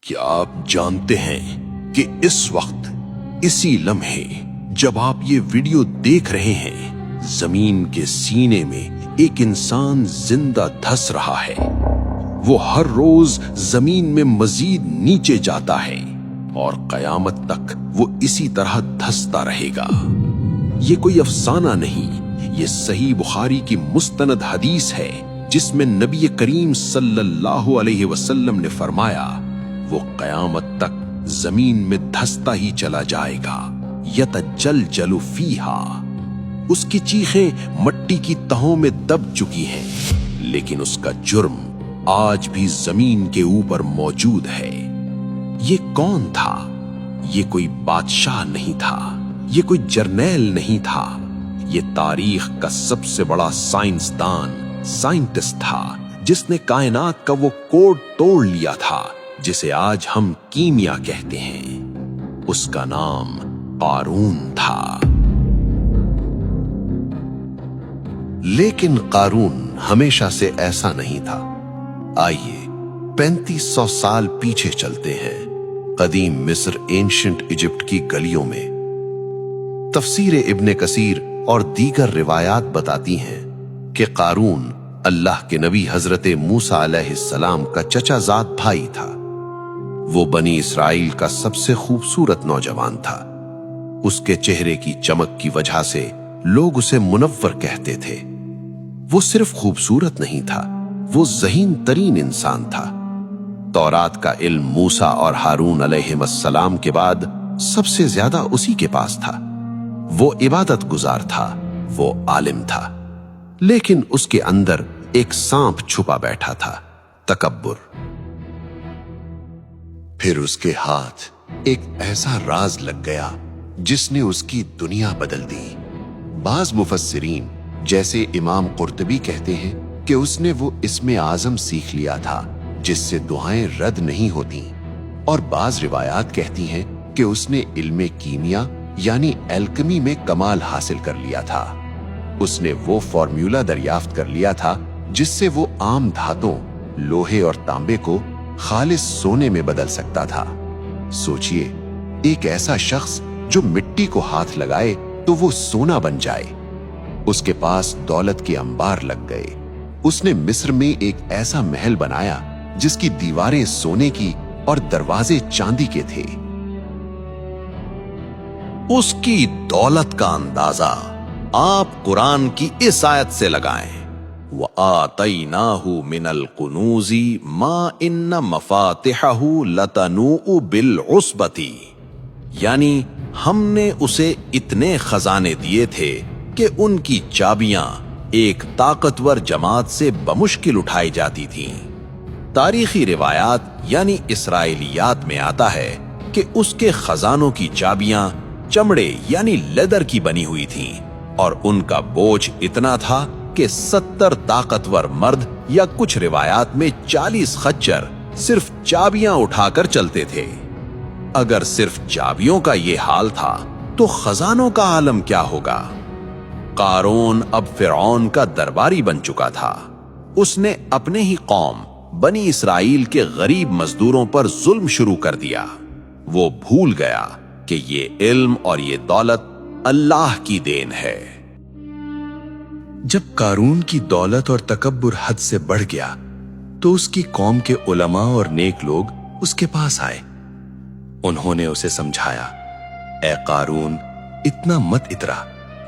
کیا آپ جانتے ہیں کہ اس وقت اسی لمحے جب آپ یہ ویڈیو دیکھ رہے ہیں زمین کے سینے میں ایک انسان زندہ دھس رہا ہے۔ وہ ہر روز زمین میں مزید نیچے جاتا ہے اور قیامت تک وہ اسی طرح دھستا رہے گا۔ یہ کوئی افسانہ نہیں، یہ صحیح بخاری کی مستند حدیث ہے جس میں نبی کریم صلی اللہ علیہ وسلم نے فرمایا وہ قیامت تک زمین میں دھستا ہی چلا جائے گا۔ یتجلجل فیہا، اس کی چیخیں مٹی کی تہوں میں دب چکی ہیں، لیکن اس کا جرم آج بھی زمین کے اوپر موجود ہے۔ یہ کون تھا؟ یہ کوئی بادشاہ نہیں تھا، یہ کوئی جرنیل نہیں تھا، یہ تاریخ کا سب سے بڑا سائنٹسٹ تھا جس نے کائنات کا وہ کوڈ توڑ لیا تھا جسے آج ہم کیمیا کہتے ہیں۔ اس کا نام قارون تھا۔ لیکن قارون ہمیشہ سے ایسا نہیں تھا۔ آئیے 3500 سال پیچھے چلتے ہیں، قدیم مصر اینشنٹ ایجپٹ کی گلیوں میں۔ تفسیر ابن کثیر اور دیگر روایات بتاتی ہیں کہ قارون اللہ کے نبی حضرت موسیٰ علیہ السلام کا چچا زاد بھائی تھا۔ وہ بنی اسرائیل کا سب سے خوبصورت نوجوان تھا۔ اس کے چہرے کی چمک کی وجہ سے لوگ اسے منور کہتے تھے۔ وہ صرف خوبصورت نہیں تھا، وہ ذہین ترین انسان تھا۔ تورات کا علم موسیٰ اور ہارون علیہ السلام کے بعد سب سے زیادہ اسی کے پاس تھا۔ وہ عبادت گزار تھا، وہ عالم تھا، لیکن اس کے اندر ایک سانپ چھپا بیٹھا تھا، تکبر۔ پھر اس کے ہاتھ ایک ایسا راز لگ گیا جس نے اس کی دنیا بدل دی۔ بعض مفسرین جیسے امام قرطبی کہتے ہیں کہ اس نے وہ اسم اعظم سیکھ لیا تھا جس سے دعائیں رد نہیں ہوتی، اور بعض روایات کہتی ہیں کہ اس نے علم کیمیا یعنی الکمی میں کمال حاصل کر لیا تھا۔ اس نے وہ فارمولا دریافت کر لیا تھا جس سے وہ عام دھاتوں، لوہے اور تانبے کو خالص سونے میں بدل سکتا تھا۔ سوچئے، ایک ایسا شخص جو مٹی کو ہاتھ لگائے تو وہ سونا بن جائے۔ اس کے پاس دولت کے انبار لگ گئے۔ اس نے مصر میں ایک ایسا محل بنایا جس کی دیواریں سونے کی اور دروازے چاندی کے تھے۔ اس کی دولت کا اندازہ آپ قرآن کی اس آیت سے لگائیں، وَآتَيْنَاهُ مِنَ الْكُنُوزِ مَا إِنَّ مَفَاتِحَهُ لَتَنُوءُ بِالْعُصْبَةِ، یعنی ہم نے اسے اتنے خزانے دیے تھے کہ ان کی چابیاں ایک طاقتور جماعت سے بمشکل اٹھائی جاتی تھیں۔ تاریخی روایات یعنی اسرائیلیات میں آتا ہے کہ اس کے خزانوں کی چابیاں چمڑے یعنی لیدر کی بنی ہوئی تھیں، اور ان کا بوجھ اتنا تھا کہ 70 طاقتور مرد یا کچھ روایات میں 40 خچر صرف چابیاں اٹھا کر چلتے تھے۔ اگر صرف چابیوں کا یہ حال تھا تو خزانوں کا عالم کیا ہوگا؟ قارون اب فرعون کا درباری بن چکا تھا۔ اس نے اپنے ہی قوم بنی اسرائیل کے غریب مزدوروں پر ظلم شروع کر دیا۔ وہ بھول گیا کہ یہ علم اور یہ دولت اللہ کی دین ہے۔ جب قارون کی دولت اور تکبر حد سے بڑھ گیا تو اس کی قوم کے علماء اور نیک لوگ اس کے پاس آئے۔ انہوں نے اسے سمجھایا، اے قارون، اتنا مت اترا،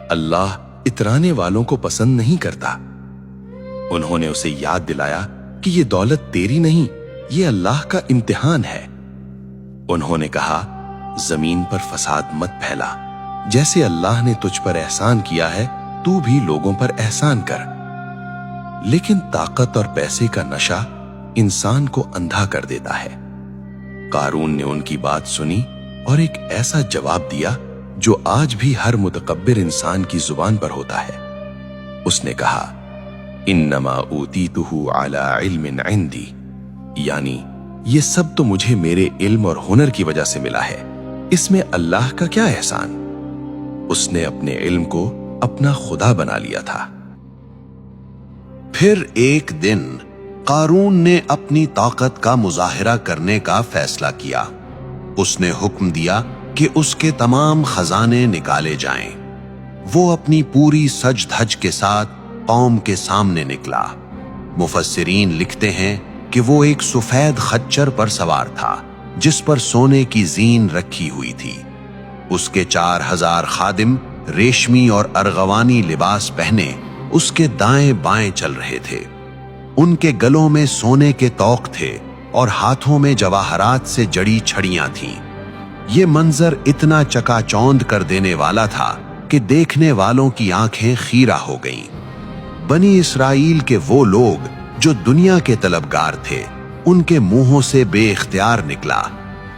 اللہ اترانے والوں کو پسند نہیں کرتا۔ انہوں نے اسے یاد دلایا کہ یہ دولت تیری نہیں، یہ اللہ کا امتحان ہے۔ انہوں نے کہا، زمین پر فساد مت پھیلا، جیسے اللہ نے تجھ پر احسان کیا ہے تو بھی لوگوں پر احسان کر۔ لیکن طاقت اور پیسے کا نشہ انسان کو اندھا کر دیتا ہے۔ قارون نے ان کی بات سنی اور ایک ایسا جواب دیا جو آج بھی ہر متکبر انسان کی زبان پر ہوتا ہے۔ اس نے کہا، انما اوتیتہ علی علم عندی، یعنی یہ سب تو مجھے میرے علم اور ہنر کی وجہ سے ملا ہے، اس میں اللہ کا کیا احسان؟ اس نے اپنے علم کو اپنا خدا بنا لیا تھا۔ پھر ایک دن قارون نے اپنی طاقت کا مظاہرہ کرنے کا فیصلہ کیا۔ اس نے حکم دیا کہ اس کے تمام خزانے نکالے جائیں۔ وہ اپنی پوری سج دھج کے ساتھ قوم کے سامنے نکلا۔ مفسرین لکھتے ہیں کہ وہ ایک سفید خچر پر سوار تھا جس پر سونے کی زین رکھی ہوئی تھی۔ اس کے 4000 خادم ریشمی اور ارغوانی لباس پہنے اس کے دائیں بائیں چل رہے تھے۔ ان کے گلوں میں سونے کے طوق تھے اور ہاتھوں میں جواہرات سے جڑی چھڑیاں تھیں۔ یہ منظر اتنا چکا چوند کر دینے والا تھا کہ دیکھنے والوں کی آنکھیں خیرہ ہو گئیں۔ بنی اسرائیل کے وہ لوگ جو دنیا کے طلبگار تھے، ان کے منہوں سے بے اختیار نکلا،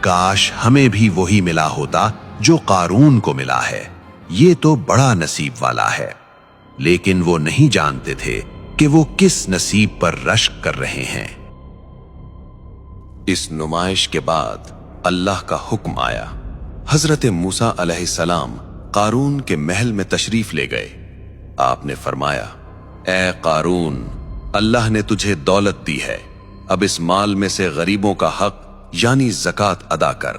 کاش ہمیں بھی وہی ملا ہوتا جو قارون کو ملا ہے، یہ تو بڑا نصیب والا ہے۔ لیکن وہ نہیں جانتے تھے کہ وہ کس نصیب پر رشک کر رہے ہیں۔ اس نمائش کے بعد اللہ کا حکم آیا۔ حضرت موسیٰ علیہ السلام قارون کے محل میں تشریف لے گئے۔ آپ نے فرمایا، اے قارون، اللہ نے تجھے دولت دی ہے، اب اس مال میں سے غریبوں کا حق یعنی زکوٰۃ ادا کر۔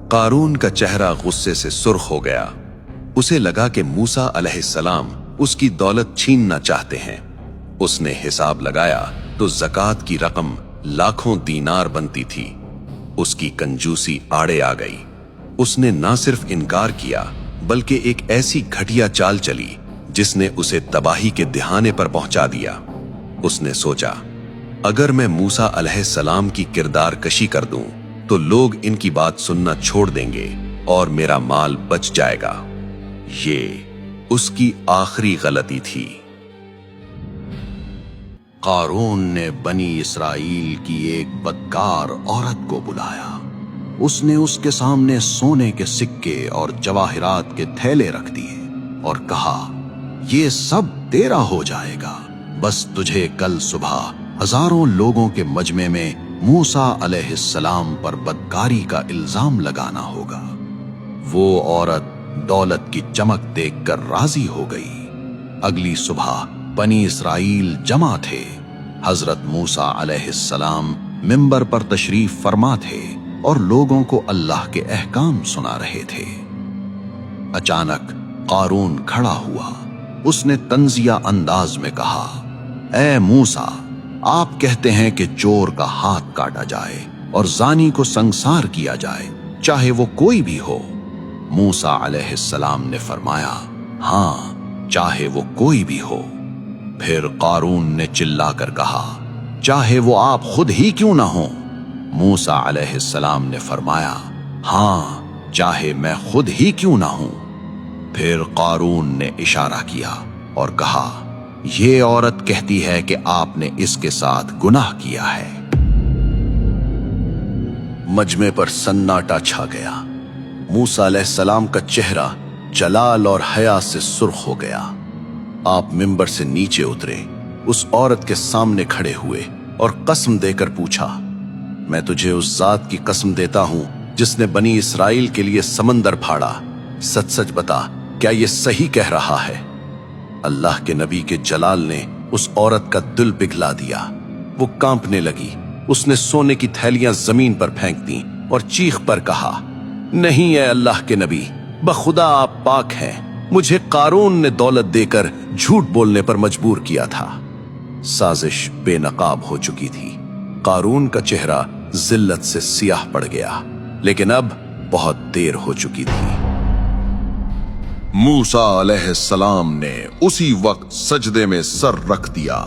قارون کا چہرہ غصے سے سرخ ہو گیا۔ اسے لگا کہ موسیٰ علیہ السلام اس کی دولت چھیننا چاہتے ہیں۔ اس نے حساب لگایا تو زکوٰۃ کی رقم لاکھوں دینار بنتی تھی۔ اس کی کنجوسی آڑے آ گئی۔ اس نے نہ صرف انکار کیا بلکہ ایک ایسی گھٹیا چال چلی جس نے اسے تباہی کے دہانے پر پہنچا دیا۔ اس نے سوچا، اگر میں موسیٰ علیہ السلام کی کردار کشی کر دوں تو لوگ ان کی بات سننا چھوڑ دیں گے اور میرا مال بچ جائے گا۔ یہ اس کی آخری غلطی تھی۔ قارون نے بنی اسرائیل کی ایک بدکار عورت کو بلایا۔ اس نے اس کے سامنے سونے کے سکے اور جواہرات کے تھیلے رکھ دیے اور کہا، یہ سب تیرا ہو جائے گا، بس تجھے کل صبح ہزاروں لوگوں کے مجمع میں موسیٰ علیہ السلام پر بدکاری کا الزام لگانا ہوگا۔ وہ عورت دولت کی چمک دیکھ کر راضی ہو گئی۔ اگلی صبح بنی اسرائیل جمع تھے۔ حضرت موسیٰ علیہ السلام منبر پر تشریف فرما تھے اور لوگوں کو اللہ کے احکام سنا رہے تھے۔ اچانک قارون کھڑا ہوا۔ اس نے طنزیہ انداز میں کہا، اے موسیٰ، آپ کہتے ہیں کہ چور کا ہاتھ کاٹا جائے اور زانی کو سنگسار کیا جائے، چاہے وہ کوئی بھی ہو۔ موسیٰ علیہ السلام نے فرمایا، ہاں، چاہے وہ کوئی بھی ہو۔ پھر قارون نے چلا کر کہا، چاہے وہ آپ خود ہی کیوں نہ ہوں۔ موسیٰ علیہ السلام نے فرمایا، ہاں، چاہے میں خود ہی کیوں نہ ہوں۔ پھر قارون نے اشارہ کیا اور کہا، یہ عورت کہتی ہے کہ آپ نے اس کے ساتھ گناہ کیا ہے۔ مجمع پر سناٹا چھا گیا۔ موسیٰ علیہ السلام کا چہرہ جلال اور حیا سے سرخ ہو گیا۔ آپ منبر سے نیچے اترے، اس عورت کے سامنے کھڑے ہوئے اور قسم دے کر پوچھا، میں تجھے اس ذات کی قسم دیتا ہوں جس نے بنی اسرائیل کے لیے سمندر پھاڑا، سچ سچ بتا، کیا یہ صحیح کہہ رہا ہے؟ اللہ کے نبی کے جلال نے اس عورت کا دل پگھلا دیا۔ وہ کانپنے لگی۔ اس نے سونے کی تھیلیاں زمین پر پھینک دیں اور چیخ پر کہا، نہیں اے اللہ کے نبی، بخدا آپ پاک ہیں، مجھے قارون نے دولت دے کر جھوٹ بولنے پر مجبور کیا تھا۔ سازش بے نقاب ہو چکی تھی۔ قارون کا چہرہ ذلت سے سیاہ پڑ گیا، لیکن اب بہت دیر ہو چکی تھی۔ موسیٰ علیہ السلام نے اسی وقت سجدے میں سر رکھ دیا۔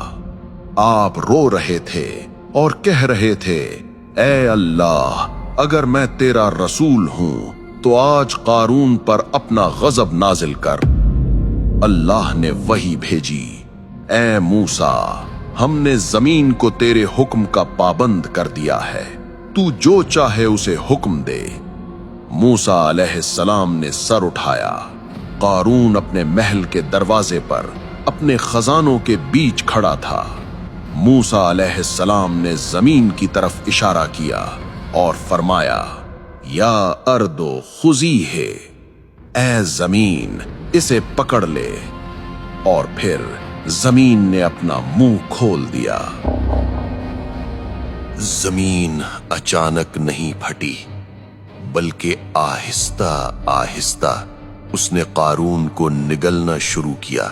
آپ رو رہے تھے اور کہہ رہے تھے، اے اللہ، اگر میں تیرا رسول ہوں تو آج قارون پر اپنا غضب نازل کر۔ اللہ نے وحی بھیجی، اے موسیٰ، ہم نے زمین کو تیرے حکم کا پابند کر دیا ہے، تو جو چاہے اسے حکم دے۔ موسیٰ علیہ السلام نے سر اٹھایا۔ قارون اپنے محل کے دروازے پر اپنے خزانوں کے بیچ کھڑا تھا۔ موسیٰ علیہ السلام نے زمین کی طرف اشارہ کیا اور فرمایا، یا اردو خذی ہے، اے زمین اسے پکڑ لے۔ اور پھر زمین نے اپنا منہ کھول دیا۔ زمین اچانک نہیں پھٹی بلکہ آہستہ آہستہ اس نے قارون کو نگلنا شروع کیا۔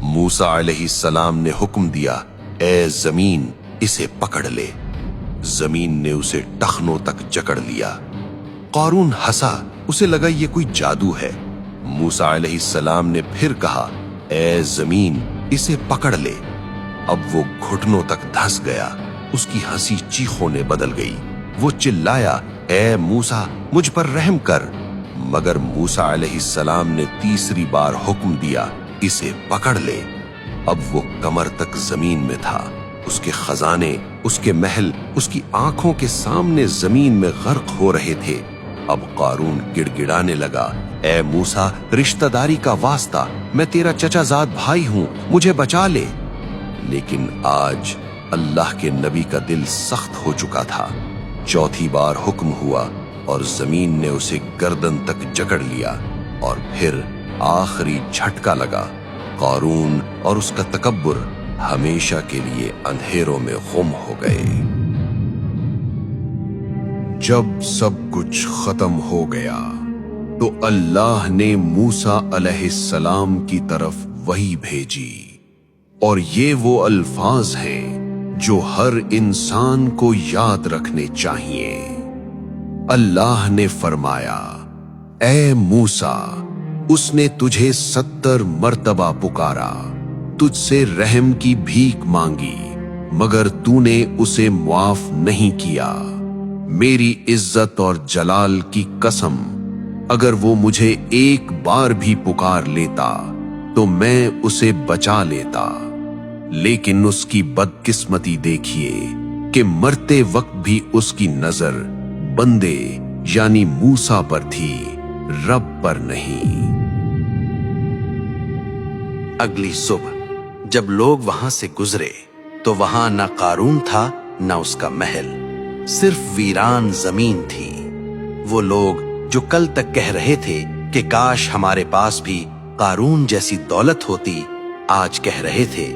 موسیٰ علیہ السلام نے حکم دیا، اے زمین اسے پکڑ لے۔ زمین نے اسے ٹخنوں تک جکڑ لیا۔ قارون ہنسا، اسے لگا یہ کوئی جادو ہے۔ موسیٰ علیہ السلام نے پھر کہا، اے زمین اسے پکڑ لے۔ اب وہ گھٹنوں تک دھنس گیا، اس کی ہنسی چیخوں نے بدل گئی۔ وہ چلایا، اے موسیٰ مجھ پر رحم کر۔ مگر موسیٰ علیہ السلام نے تیسری بار حکم دیا، اسے پکڑ لے۔ اب وہ کمر تک زمین میں تھا۔ اس کے خزانے، اس کے محل، اس کی آنکھوں کے سامنے زمین میں غرق ہو رہے تھے۔ اب قارون گڑ گڑانے لگا، اے موسیٰ رشتہ داری کا واسطہ، میں تیرا چچا زاد بھائی ہوں، مجھے بچا لے۔ لیکن آج اللہ کے نبی کا دل سخت ہو چکا تھا۔ چوتھی بار حکم ہوا اور زمین نے اسے گردن تک جکڑ لیا، اور پھر آخری جھٹکا لگا۔ قارون اور اس کا تکبر ہمیشہ کے لیے اندھیروں میں گم ہو گئے۔ جب سب کچھ ختم ہو گیا تو اللہ نے موسیٰ علیہ السلام کی طرف وحی بھیجی، اور یہ وہ الفاظ ہیں جو ہر انسان کو یاد رکھنے چاہیے۔ اللہ نے فرمایا، اے موسیٰ اس نے تجھے 70 مرتبہ پکارا، تجھ سے رحم کی بھیک مانگی، مگر تو نے اسے معاف نہیں کیا۔ میری عزت اور جلال کی قسم، اگر وہ مجھے ایک بار بھی پکار لیتا تو میں اسے بچا لیتا، لیکن اس کی بدقسمتی دیکھیے کہ مرتے وقت بھی اس کی نظر بندے یعنی موسیٰ پر تھی، رب پر نہیں۔ اگلی صبح جب لوگ وہاں سے گزرے تو وہاں نہ قارون تھا نہ اس کا محل، صرف ویران زمین تھی۔ وہ لوگ جو کل تک کہہ رہے تھے کہ کاش ہمارے پاس بھی قارون جیسی دولت ہوتی، آج کہہ رہے تھے،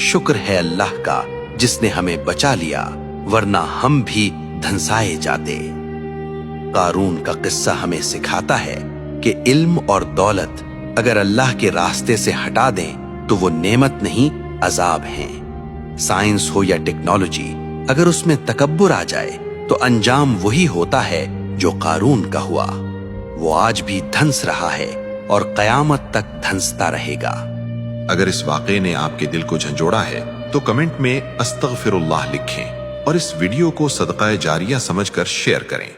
شکر ہے اللہ کا جس نے ہمیں بچا لیا، ورنہ ہم بھی دھنسائے جاتے۔ قارون کا قصہ ہمیں سکھاتا ہے کہ علم اور دولت اگر اللہ کے راستے سے ہٹا دیں تو وہ نعمت نہیں عذاب ہیں۔ سائنس ہو یا ٹیکنالوجی، اگر اس میں تکبر آ جائے تو انجام وہی ہوتا ہے جو قارون کا ہوا۔ وہ آج بھی دھنس رہا ہے اور قیامت تک دھنستا رہے گا۔ اگر اس واقعے نے آپ کے دل کو جھنجھوڑا ہے تو کمنٹ میں استغفر اللہ لکھیں اور اس ویڈیو کو صدقہ جاریہ سمجھ کر شیئر کریں۔